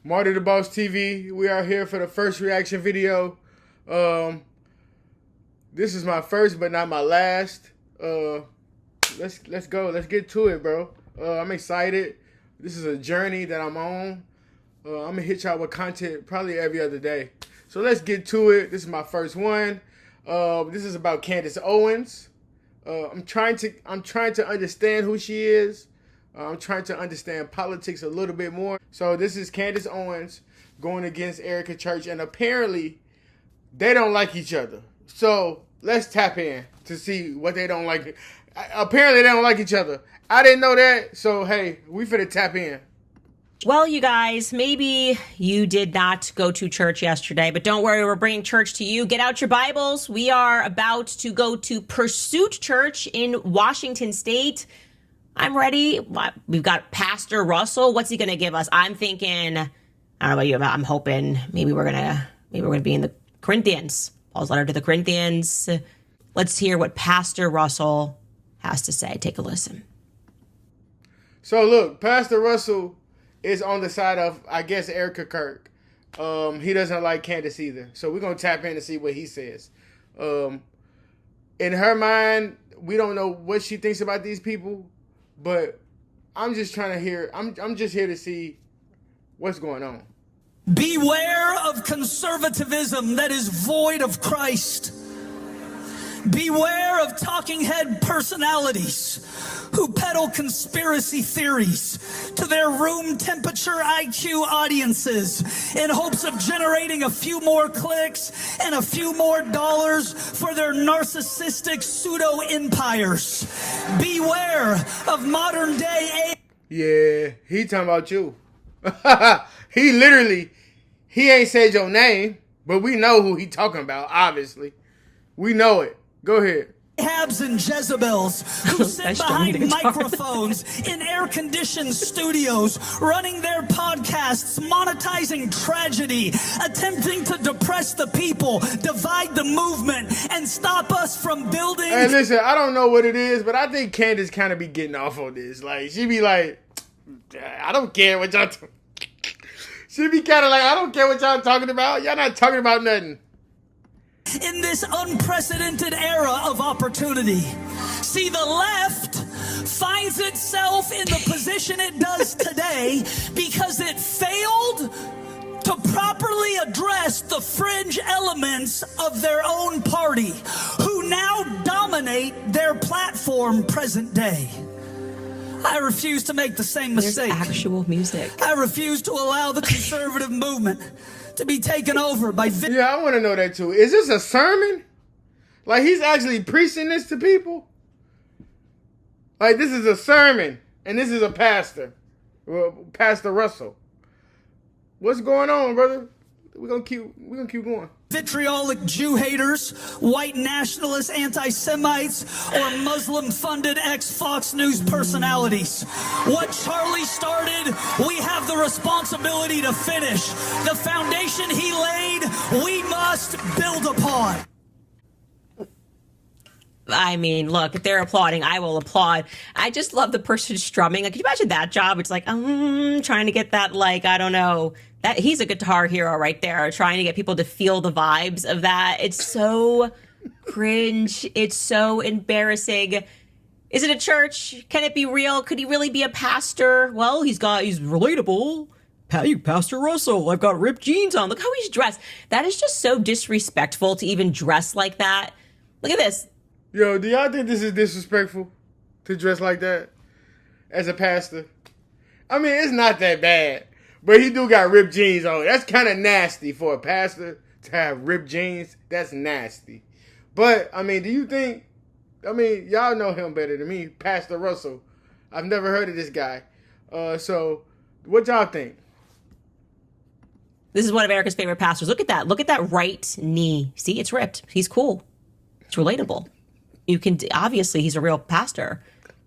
Marty the Boss TV. We are here for the first reaction video. This is my first, but not my last. Let's go. Let's get to it, bro. I'm excited. This is a journey that I'm on. I'm gonna hit y'all with content probably every other day. So let's get to it. This is my first one. This is about Candace Owens. I'm trying to understand who she is. I'm trying to understand politics a little bit more. So this is Candace Owens going against Erika Kirk, and apparently they don't like each other. So let's tap in to see what they don't like. Apparently they don't like each other. I didn't know that. So hey, we finna tap in. Well, you guys, maybe you did not go to church yesterday, but don't worry, we're bringing church to you. Get out your Bibles. We are about to go to Pursuit Church in Washington State. I'm ready. We've got Pastor Russell. What's he going to give us? I'm thinking, I don't know about you, I'm hoping maybe we're going to be in the Corinthians. Paul's letter to the Corinthians. Let's hear what Pastor Russell has to say. Take a listen. So look, Pastor Russell is on the side of, I guess, Erika Kirk. He doesn't like Candace either. So we're going to tap in and see what he says. In her mind, we don't know what she thinks about these people, but I'm just trying to hear, I'm just here to see what's going on. Beware of conservatism that is void of Christ. Beware of talking head personalities who peddle conspiracy theories to their room temperature IQ audiences in hopes of generating a few more clicks and a few more dollars for their narcissistic pseudo empires. Beware of modern day Yeah, he talking about you. He ain't said your name, but we know who he talking about, obviously. We know it. Go ahead. Ahabs and Jezebels who sit behind microphones in air-conditioned studios, running their podcasts, monetizing tragedy, attempting to depress the people, divide the movement, and stop us from building. Hey, listen, I don't know what it is, but I think Candace kind of be getting off on this. Like, she be like, I don't care what y'all she be kind of like, I don't care what y'all talking about. Y'all not talking about nothing. In this unprecedented era of opportunity. See, the left finds itself in the position it does today because it failed to properly address the fringe elements of their own party, who now dominate their platform present day. I refuse to make the same mistake. There's actual music. I refuse to allow the conservative movement to be taken over by... Yeah, I want to know that too. Is this a sermon? Like, he's actually preaching this to people? Like, this is a sermon, and this is a pastor. Pastor Russell. What's going on, brother? We're gonna keep going. Vitriolic Jew haters, white nationalists, anti-Semites, or Muslim-funded ex-Fox News personalities. What Charlie started, we have the responsibility to finish. The foundation he laid, we must build upon. I mean, look, if they're applauding, I will applaud. I just love the person strumming. Like, can you imagine that job? It's like, trying to get that, like, I don't know. That he's a guitar hero right there, trying to get people to feel the vibes of that. It's so cringe. It's so embarrassing. Is it a church? Can it be real? Could he really be a pastor? Well, he's relatable. Pastor Russell, I've got ripped jeans on. Look how he's dressed. That is just so disrespectful to even dress like that. Look at this. Yo, do y'all think this is disrespectful to dress like that as a pastor? I mean, it's not that bad, but he do got ripped jeans on. That's kind of nasty for a pastor to have ripped jeans. That's nasty. But, I mean, do you think, y'all know him better than me, Pastor Russell. I've never heard of this guy. So, what y'all think? This is one of Erika's favorite pastors. Look at that. Look at that right knee. See, it's ripped. He's cool. It's relatable. Obviously he's a real pastor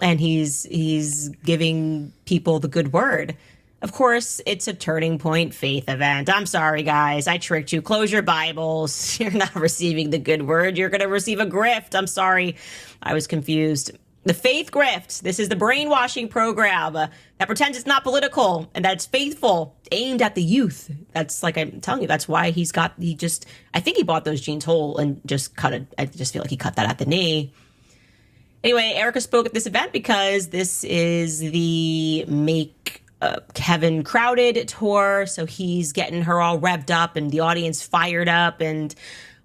and he's giving people the good word. Of course, it's a Turning Point faith event. I'm sorry, guys. I tricked you. Close your Bibles. You're not receiving the good word. You're going to receive a grift. I'm sorry. I was confused. The faith grift. This is the brainwashing program that pretends it's not political and that it's faithful, aimed at the youth. That's like I'm telling you, that's why I think he bought those jeans whole and just cut it. I just feel like he cut that at the knee. Anyway, Erika spoke at this event because this is the Make Kevin Crowded tour. So he's getting her all revved up and the audience fired up. And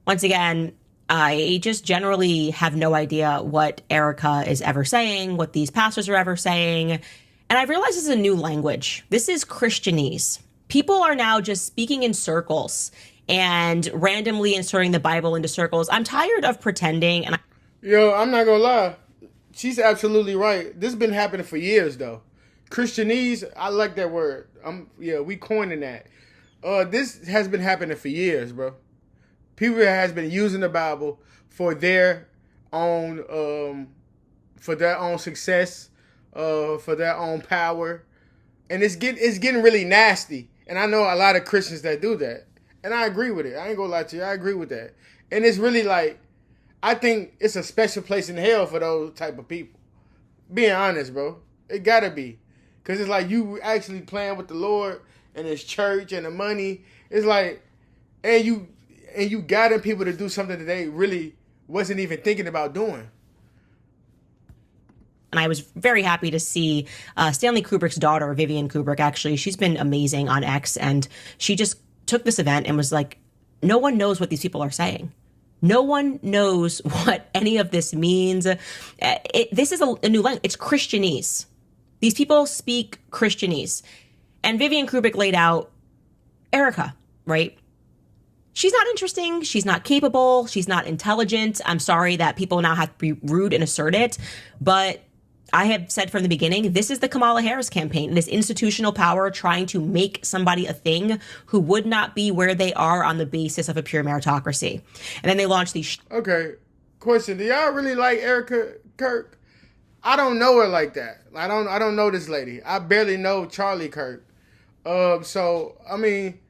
once again, I just generally have no idea what Erika is ever saying, what these pastors are ever saying. And I've realized this is a new language. This is Christianese. People are now just speaking in circles and randomly inserting the Bible into circles. I'm tired of pretending. Yo, I'm not gonna lie. She's absolutely right. This has been happening for years, though. Christianese, I like that word. We coining that. This has been happening for years, bro. People has been using the Bible for their own success, for their own power, and it's getting really nasty. And I know a lot of Christians that do that, and I agree with it. I ain't gonna lie to you, I agree with that. And it's really like, I think it's a special place in hell for those type of people. Being honest, bro, it gotta be, cause it's like you actually playing with the Lord and His church and the money. It's like, and you guiding people to do something that they really wasn't even thinking about doing. And I was very happy to see Stanley Kubrick's daughter, Vivian Kubrick, actually. She's been amazing on X. And she just took this event and was like, no one knows what these people are saying. No one knows what any of this means. This is a new language. It's Christianese. These people speak Christianese. And Vivian Kubrick laid out Erika, right? She's not interesting. She's not capable. She's not intelligent. I'm sorry that people now have to be rude and assert it. But I have said from the beginning, this is the Kamala Harris campaign. This institutional power trying to make somebody a thing who would not be where they are on the basis of a pure meritocracy. And then they launched these... Okay, question. Do y'all really like Erika Kirk? I don't know her like that. I don't know this lady. I barely know Charlie Kirk. So, I mean...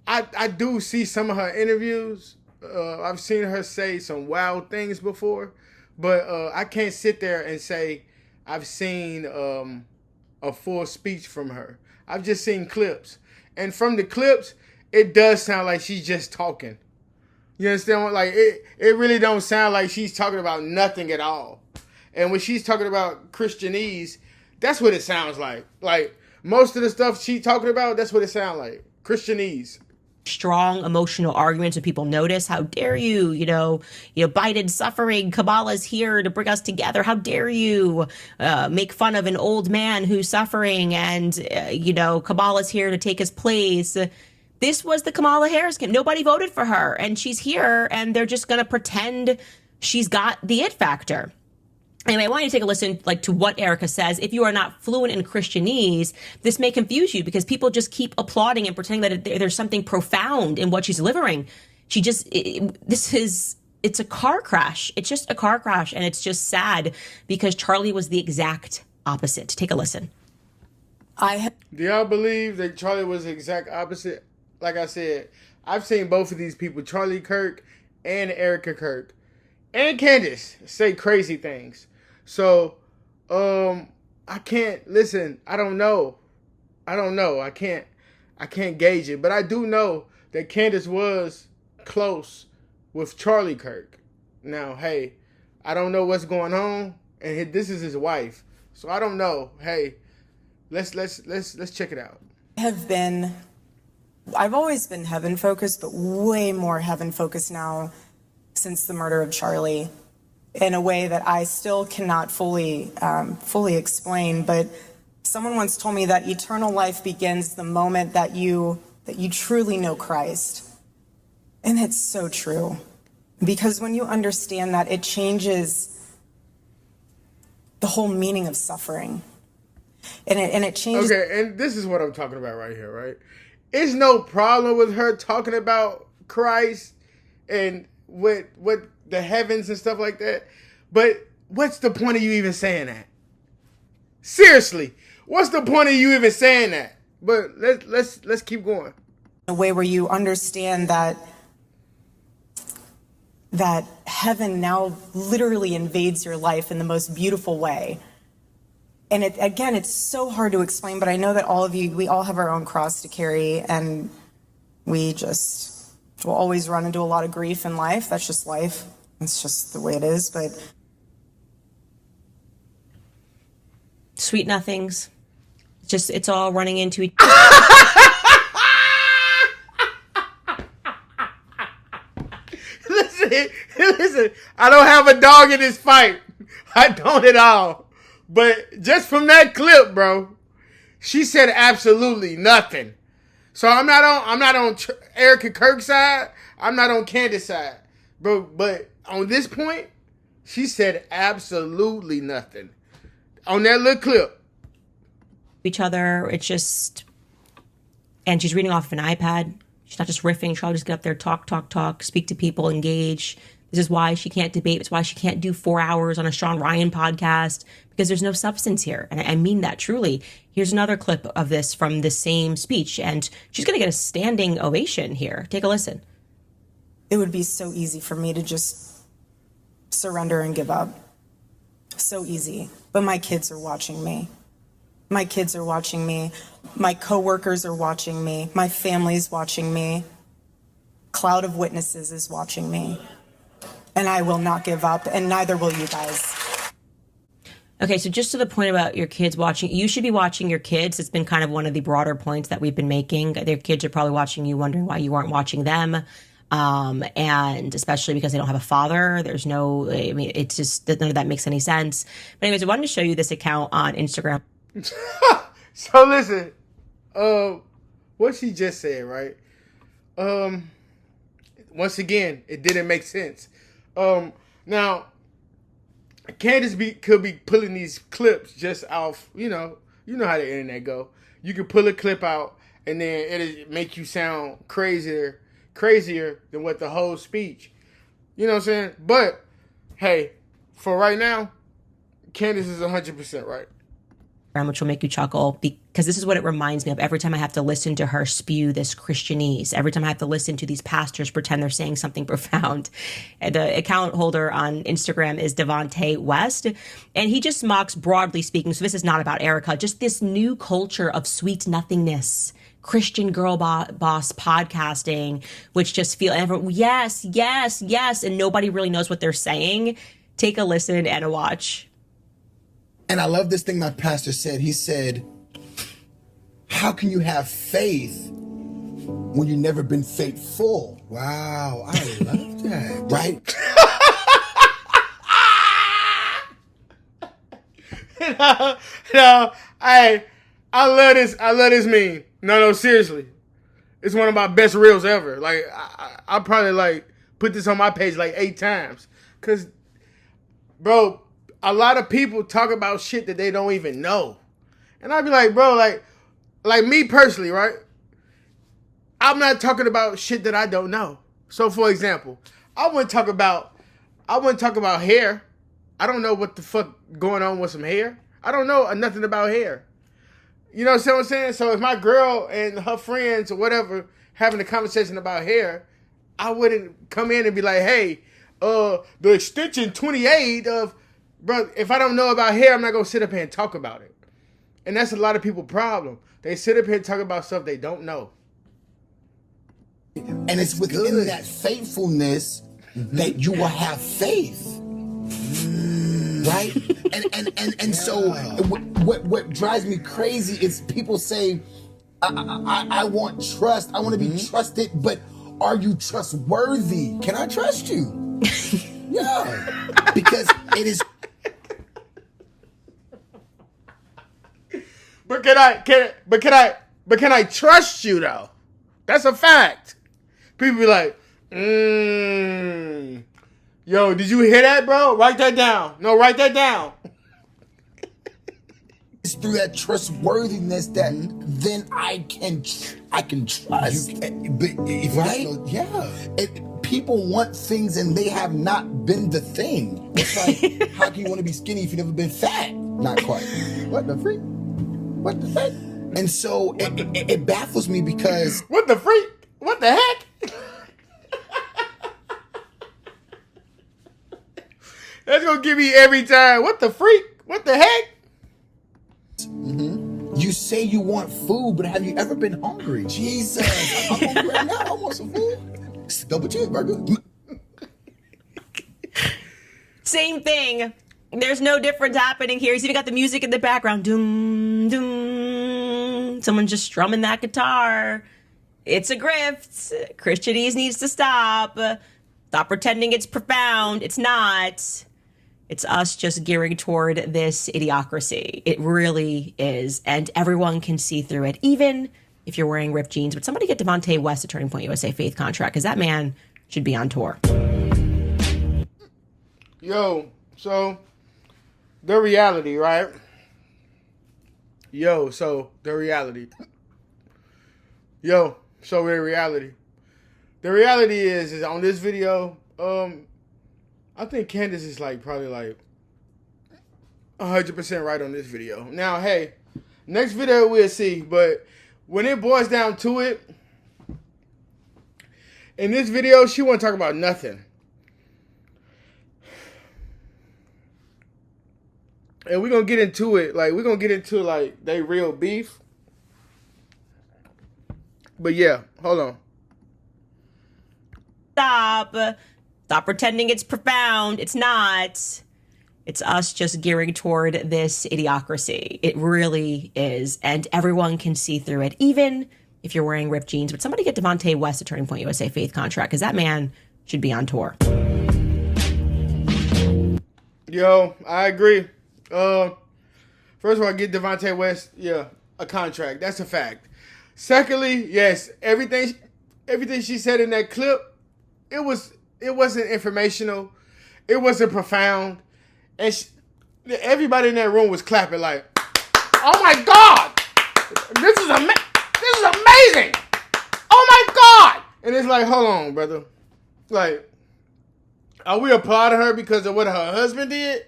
I do see some of her interviews. I've seen her say some wild things before, but I can't sit there and say I've seen a full speech from her. I've just seen clips. And from the clips, it does sound like she's just talking. You understand? Like, it really don't sound like she's talking about nothing at all. And when she's talking about Christianese, that's what it sounds like. Like, most of the stuff she's talking about, that's what it sounds like. Christianese. Strong emotional arguments and people notice. How dare you, Biden's suffering. Kamala's here to bring us together. How dare you make fun of an old man who's suffering and, Kamala's here to take his place. This was the Kamala Harris campaign. Nobody voted for her and she's here and they're just going to pretend she's got the it factor. Anyway, I want you to take a listen to what Erika says. If you are not fluent in Christianese, this may confuse you because people just keep applauding and pretending that there's something profound in what she's delivering. It's a car crash. It's just a car crash. And it's just sad because Charlie was the exact opposite. Take a listen. Do y'all believe that Charlie was the exact opposite? Like I said, I've seen both of these people, Charlie Kirk and Erika Kirk and Candace, say crazy things. So, I can't listen. I don't know. I can't gauge it, but I do know that Candace was close with Charlie Kirk. Now, hey, I don't know what's going on, and this is his wife, so I don't know. Hey, let's check it out. I've always been heaven focused, but way more heaven focused now since the murder of Charlie, in a way that I still cannot fully explain. But someone once told me that eternal life begins the moment that you truly know Christ. And it's so true. Because when you understand that, it changes the whole meaning of suffering. And it changes. Okay, and this is what I'm talking about right here, right? It's no problem with her talking about Christ and what the heavens and stuff like that. But what's the point of you even saying that? Seriously, what's the point of you even saying that? But let's keep going. A way where you understand that that heaven now literally invades your life in the most beautiful way. And it's so hard to explain, but I know that all of you, we all have our own cross to carry, and we just will always run into a lot of grief in life. That's just life. It's just the way it is, but... Sweet nothings. It's all running into each Listen, I don't have a dog in this fight. I don't at all. But just from that clip, bro, she said absolutely nothing. So I'm not on Erika Kirk's side. I'm not on Candace's side, bro. But on this point, she said absolutely nothing on that little clip. each other. It's just, and she's reading off of an iPad. She's not just riffing. She'll just get up there, talk, speak to people, engage. This is why she can't debate. It's why she can't do 4 hours on a Sean Ryan podcast, because there's no substance here. And I mean that truly. Here's another clip of this from the same speech, and she's going to get a standing ovation here. Take a listen. It would be so easy for me to just surrender and give up. So easy. But my kids are watching me. My kids are watching me. My coworkers are watching me. My family's watching me. Cloud of witnesses is watching me. And I will not give up, and neither will you guys. Okay, so just to the point about your kids watching, you should be watching your kids. It's been kind of one of the broader points that we've been making. Their kids are probably watching you, wondering why you aren't watching them. And especially because they don't have a father. There's no, I mean, it's just, none of that makes any sense. But anyways, I wanted to show you this account on Instagram. So listen, what she just said, right? Once again, it didn't make sense. Now, Candace could be pulling these clips just off, you know how the internet go. You can pull a clip out and then it'll make you sound crazier than what the whole speech. You know what I'm saying? But, hey, for right now, Candace is 100% right. Which will make you chuckle, because this is what it reminds me of every time I have to listen to her spew this Christianese, every time I have to listen to these pastors pretend they're saying something profound. And the account holder on Instagram is Devontae West, and he just mocks, broadly speaking, so this is not about Erika, just this new culture of sweet nothingness, Christian girl boss podcasting, which just feel, everyone, yes, and nobody really knows what they're saying. Take a listen and a watch. And I love this thing my pastor said. He said, how can you have faith when you've never been faithful? Wow, I love that. Right? No, I love this. I love this meme. No, seriously. It's one of my best reels ever. Like, I probably, put this on my page 8 times. Because, bro, a lot of people talk about shit that they don't even know. And I'd be like, bro, like me personally, right? I'm not talking about shit that I don't know. So, for example, I wouldn't talk about hair. I don't know what the fuck going on with some hair. I don't know nothing about hair. You know what I'm saying? So if my girl and her friends or whatever having a conversation about hair, I wouldn't come in and be like, hey, the extension 28 of... Bro, if I don't know about hair, I'm not going to sit up here and talk about it. And that's a lot of people's problem. They sit up here and talk about stuff they don't know. And it's within that faithfulness that you will have faith. Right? And so what drives me crazy is people say, I want trust. I want to be trusted, but are you trustworthy? Can I trust you? Yeah. Because it is... But can I trust you though? That's a fact. People be like, yo, did you hear that, bro? Write that down. No, write that down. It's through that trustworthiness that then I can trust. People want things and they have not been the thing. It's like, how can you want to be skinny if you've never been fat? Not quite. What the freak? What the heck? And so it baffles me because... What the freak? What the heck? That's gonna get me every time. What the freak? What the heck? You say you want food, but have you ever been hungry? Jesus, I'm hungry right now. I want some food. It's a double cheeseburger. Same thing. There's no difference happening here. He's even got the music in the background. Doom, doom. Someone's just strumming that guitar. It's a grift. Christianese needs to stop. Stop pretending it's profound. It's not. It's us just gearing toward this idiocracy. It really is. And everyone can see through it, even if you're wearing ripped jeans. But somebody get Devontae West a Turning Point USA Faith contract, because that man should be on tour. Yo, so the reality, right? Yo, so the reality. Yo, so the reality. The reality is on this video, I think Candace is probably 100% right on this video. Now, hey, next video we'll see, but when it boils down to it, in this video, she won't talk about nothing. And we're going to get into it. We're going to get into, they real beef. But, yeah, hold on. Stop pretending it's profound. It's not. It's us just gearing toward this idiocracy. It really is. And everyone can see through it, even if you're wearing ripped jeans. But somebody get Devontae West a Turning Point USA Faith contract, because that man should be on tour. Yo, I agree. First of all, get Devontae West, a contract. That's a fact. Secondly, yes, everything she said in that clip, it wasn't informational. It wasn't profound. And everybody in that room was clapping oh my God, this is amazing. Oh my God. And it's hold on, brother. Are we applauding her because of what her husband did?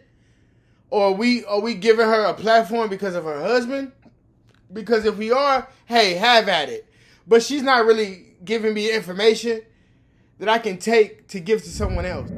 Or are we giving her a platform because of her husband? Because if we are, hey, have at it. But she's not really giving me information that I can take to give to someone else.